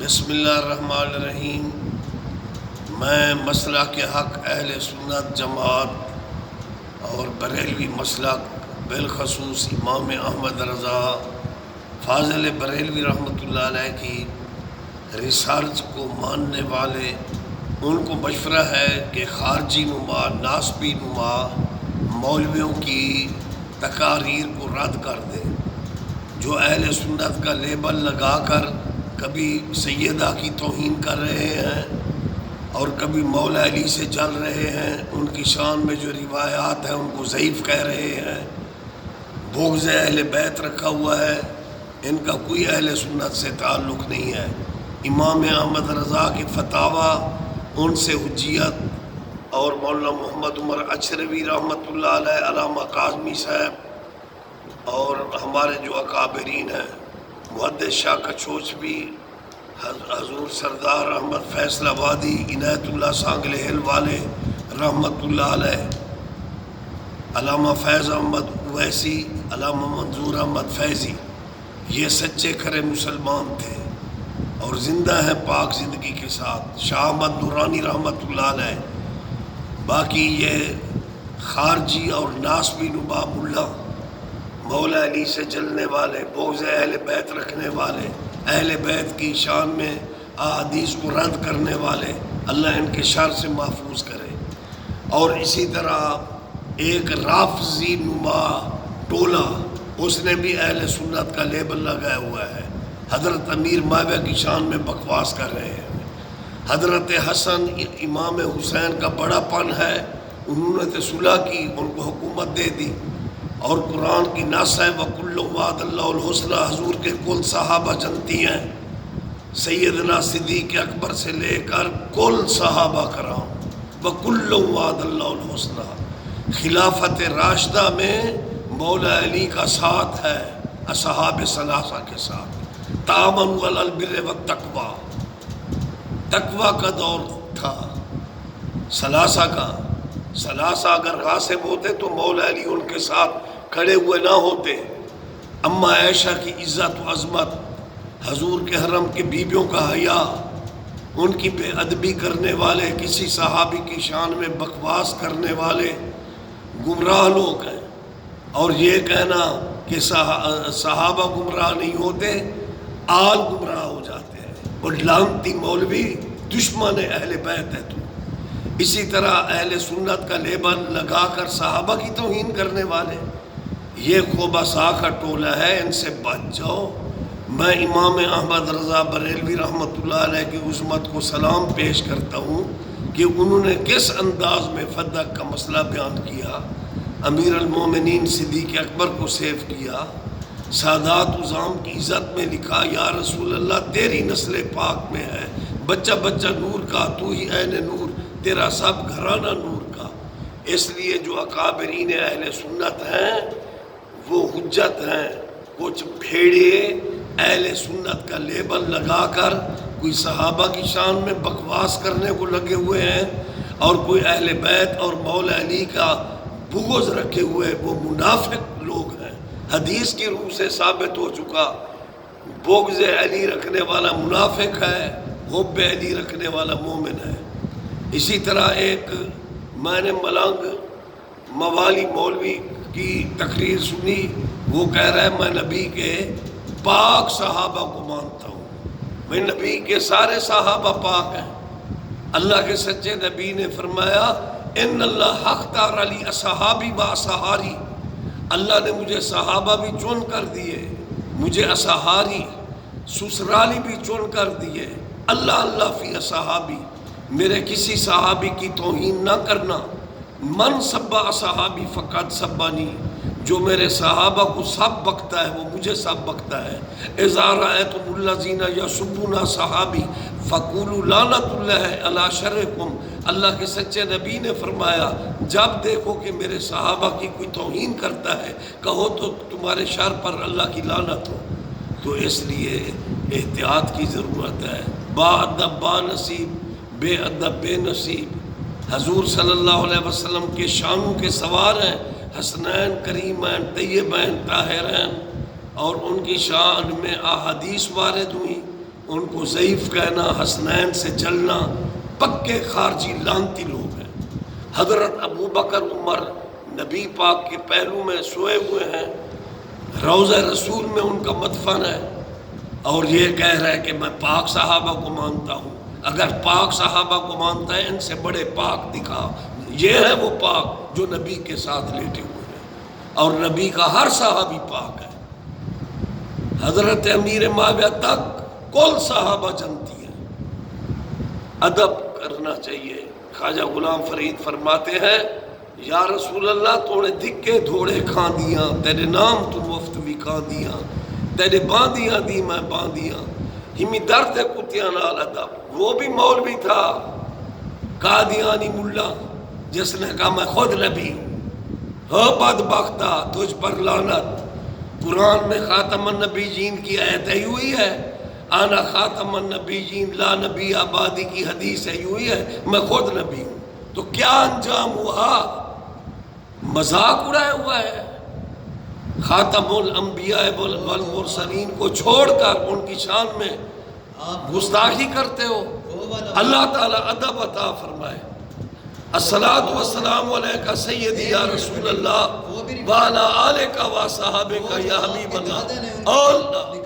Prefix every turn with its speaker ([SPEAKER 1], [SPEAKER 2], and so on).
[SPEAKER 1] بسم اللہ الرحمن الرحیم۔ میں مسلک کے حق اہل سنت جماعت اور بریلوی مسلک بالخصوص امام احمد رضا فاضل بریلوی رحمۃ اللہ علیہ کی ریسرچ کو ماننے والے ان کو مشورہ ہے کہ خارجی نما ناسبی نما مولویوں کی تقاریر کو رد کر دیں، جو اہل سنت کا لیبل لگا کر کبھی سیدہ کی توہین کر رہے ہیں اور کبھی مولا علی سے جل رہے ہیں، ان کی شان میں جو روایات ہیں ان کو ضعیف کہہ رہے ہیں، بغض اہل بیت رکھا ہوا ہے۔ ان کا کوئی اہل سنت سے تعلق نہیں ہے۔ امام احمد رضا کے فتاویٰ ان سے حجیت، اور مولانا محمد عمر اچھروی رحمۃ اللہ علیہ، علامہ کاظمی صاحب اور ہمارے جو اکابرین ہیں، محدث شاہ کچوچوی، حضور سردار احمد فیصل آبادی، عنایت اللہ سانگل ہل والے رحمۃ اللہ علیہ، علامہ فیض احمد اویسی، علامہ منظور احمد فیضی، یہ سچے کھرے مسلمان تھے اور زندہ ہیں پاک زندگی کے ساتھ۔ شاہ احمد نورانی رحمۃ اللہ علیہ۔ باقی یہ خارجی اور ناسبی نما ملا، مولا علی سے جلنے والے، بغض اہل بیت رکھنے والے، اہل بیت کی شان میں احادیث کو رد کرنے والے، اللہ ان کے شر سے محفوظ کرے۔ اور اسی طرح ایک رافضی نما ٹولہ، اس نے بھی اہل سنت کا لیبل لگایا ہوا ہے، حضرت امیر معاویہ کی شان میں بکواس کر رہے ہیں۔ حضرت حسن امام حسین کا بڑا پن ہے، انہوں نے تو صلح کی، ان کو حکومت دے دی، اور قرآن کی نص ہے وَكُلٌّ وَعَدَ اللَّهُ الْحُسْنَى، حضور کے کل صحابہ جنتی ہیں، سیدنا صدیق اکبر سے لے کر کل صحابہ کرام، وَكُلٌّ وَعَدَ اللَّهُ الْحُسْنَى۔ خلافت راشدہ میں مولا علی کا ساتھ ہے اصحاب ثلاثہ کے ساتھ، تعاونوا علی البر والتقوی، تقوی کا دور تھا ثلاثہ کا۔ ثلاثہ اگر غاصب ہوتے تو مولا علی ان کے ساتھ کھڑے ہوئے نہ ہوتے۔ اما عائشہ کی عزت و عظمت، حضور کے حرم کے بیویوں کا حیا، ان کی بے ادبی کرنے والے، کسی صحابی کی شان میں بکواس کرنے والے گمراہ لوگ ہیں۔ اور یہ کہنا کہ صحابہ گمراہ نہیں ہوتے، آل گمراہ ہو جاتے ہیں، اور لعنتی مولوی دشمن اہل بیت ہے تو۔ اسی طرح اہل سنت کا لیبل لگا کر صحابہ کی توہین کرنے والے، یہ خوبصا کا ٹولہ ہے، ان سے بچ جاؤ۔ میں امام احمد رضا بریلوی رحمۃ اللہ علیہ کی عظمت کو سلام پیش کرتا ہوں کہ انہوں نے کس انداز میں فدق کا مسئلہ بیان کیا، امیر المومنین صدیق اکبر کو سیف کیا، سادات عظام کی عزت میں لکھا یا رسول اللہ تیری نسل پاک میں ہے، بچہ بچہ نور کا، تو ہی عین نور، تیرا سب گھرانہ نور کا۔ اس لیے جو اکابرین اہل سنت ہیں وہ حجت ہیں۔ کچھ بھیڑے اہل سنت کا لیبل لگا کر کوئی صحابہ کی شان میں بکواس کرنے کو لگے ہوئے ہیں، اور کوئی اہل بیت اور مولا علی کا بغض رکھے ہوئے، وہ منافق لوگ ہیں۔ حدیث کی روح سے ثابت ہو چکا، بغض علی رکھنے والا منافق ہے، حب علی رکھنے والا مومن ہے۔ اسی طرح ایک میں نے ملنگ موالی مولوی کی تقریر سنی، وہ کہہ رہا ہے میں نبی کے پاک صحابہ کو مانتا ہوں، میں نبی کے سارے صحابہ پاک ہیں۔ اللہ کے سچے نبی نے فرمایا ان اللہ اختار علی اصحابی و اصحاری، اللہ نے مجھے صحابہ بھی چن کر دیے، مجھے اصحاری سسرالی بھی چن کر دیے۔ اللہ فی اصحابی، میرے کسی صحابی کی توہین نہ کرنا۔ من سب اصحابی فقط سبانی، جو میرے صحابہ کو سب بکتا ہے وہ مجھے سب بکتا ہے۔ اذا رأیتم الذین یسبون صحابی فقولوا لعنۃ اللہ علی شرکم، اللہ کے سچے نبی نے فرمایا جب دیکھو کہ میرے صحابہ کی کوئی توہین کرتا ہے کہو تو تمہارے شر پر اللہ کی لعنت ہو۔ تو اس لیے احتیاط کی ضرورت ہے۔ با ادب با نصیب، بے ادب بے نصیب۔ حضور صلی اللہ علیہ وسلم کے شانوں کے سوار ہیں، حسنین کریمین طیبین طاہرین، اور ان کی شان میں احادیث وارد ہوئیں، ان کو ضعیف کہنا، حسنین سے جلنا، پکے خارجی لانتی لوگ ہیں۔ حضرت ابو بکر عمر نبی پاک کے پہلو میں سوئے ہوئے ہیں، روضہ رسول میں ان کا مدفن ہے، اور یہ کہہ رہا ہے کہ میں پاک صحابہ کو مانتا ہوں۔ اگر پاک صحابہ کو مانتا ہے، ان سے بڑے پاک دکھا۔ یہ ہے وہ پاک جو نبی کے ساتھ لیٹے ہوئے ہیں، اور نبی کا ہر صحابی پاک ہے۔ حضرت امیر معاویہ تک کل صحابہ جنتی ہیں۔ ادب کرنا چاہیے۔ خواجہ غلام فرید فرماتے ہیں، یا رسول اللہ توڑے دکے دھوڑے کھان دیاں، تیرے نام تو مفت بھی کھان دیاں، تیرے باندیاں دی میں باندیاں، ہمی درد کتیاں نال ادب۔ وہ بھی مولوی تھا، قادیانی ملا، جس نے کہا میں خود نبی ہوں۔ ہو بدبختہ، تجھ پر لعنت۔ قرآن میں خاتم النبیین کی آیت ہے ہوئی ہے، آنا خاتم النبیین لا نبی آبادی کی حدیث ہے ہوئی ہے، میں خود نبی ہوں۔ تو کیا انجام ہوا؟ مذاق اڑایا ہوا ہے۔ خاتم الانبیاء والمرسلین کو چھوڑ کر ان کی شان میں گستاخی کرتے ہو۔ اللہ تعالیٰ ادب عطا فرمائے۔ الصلاۃ والسلام علیکہ سیدی یا رسول اللہ وعلی آلکہ و صحابکہ یا حبیب اللہ۔ اللہ